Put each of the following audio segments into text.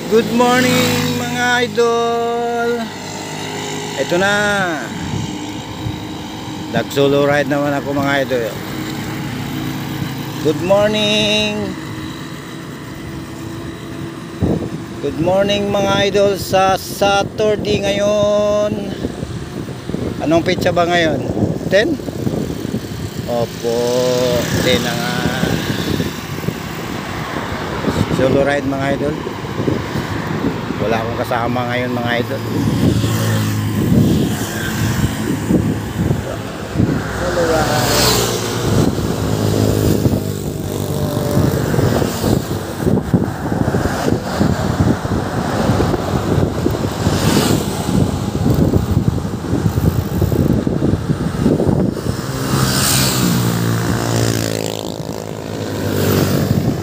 Good morning mga idol. Ito na, nag solo ride naman ako mga idol. Good morning. Good morning mga idol sa Saturday ngayon. Anong petsa ba ngayon? 10? Opo, 10 na nga. Solo ride mga idol. Wala akong kasama ngayon mga idol. Solo ride.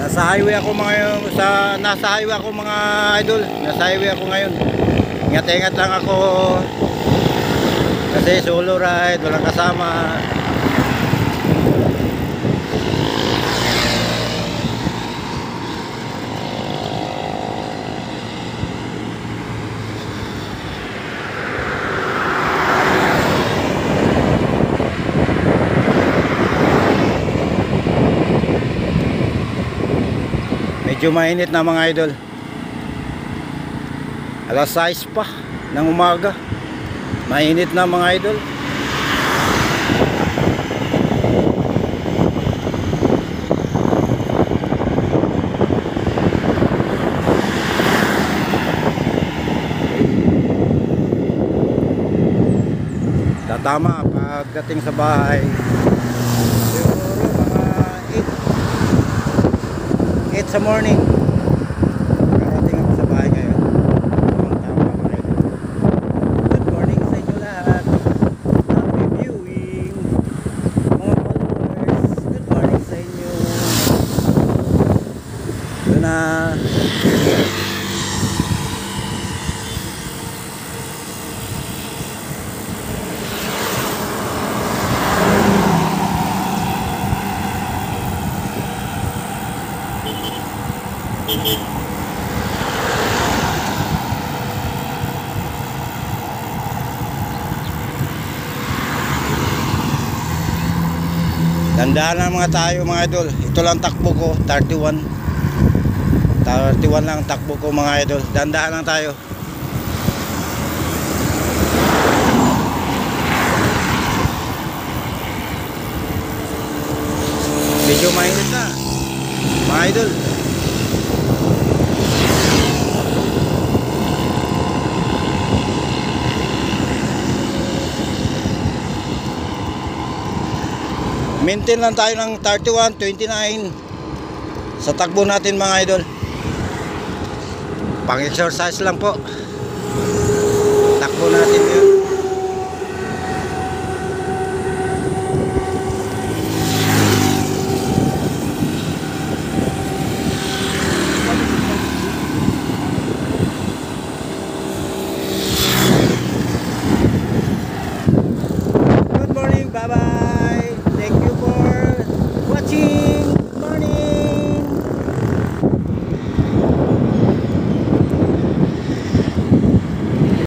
Nasa highway ako nasa highway ako mga idol. Nasa highway ako ngayon. Ingat-ingat lang ako. Kasi solo ride, walang kasama. Medyo mainit na mga idol. Alas 6 pa ng umaga. Mainit na mga idol. Tatama pagdating sa bahay. Siguro mga 8 sa morning. Karating ako sa bahay ngayon. Tama mga idol. Good morning sa inyo lahat. Happy viewing. Mga followers, good morning sa inyo. Ito na. Dandaan lang mga tayo mga idol. Ito lang takbo ko, 31 lang takbo ko mga idol. Dandaan lang tayo. Medyo mainit na mga idol. Maintain lang tayo ng 31, 29 sa takbo natin mga idol. Pang exercise lang po.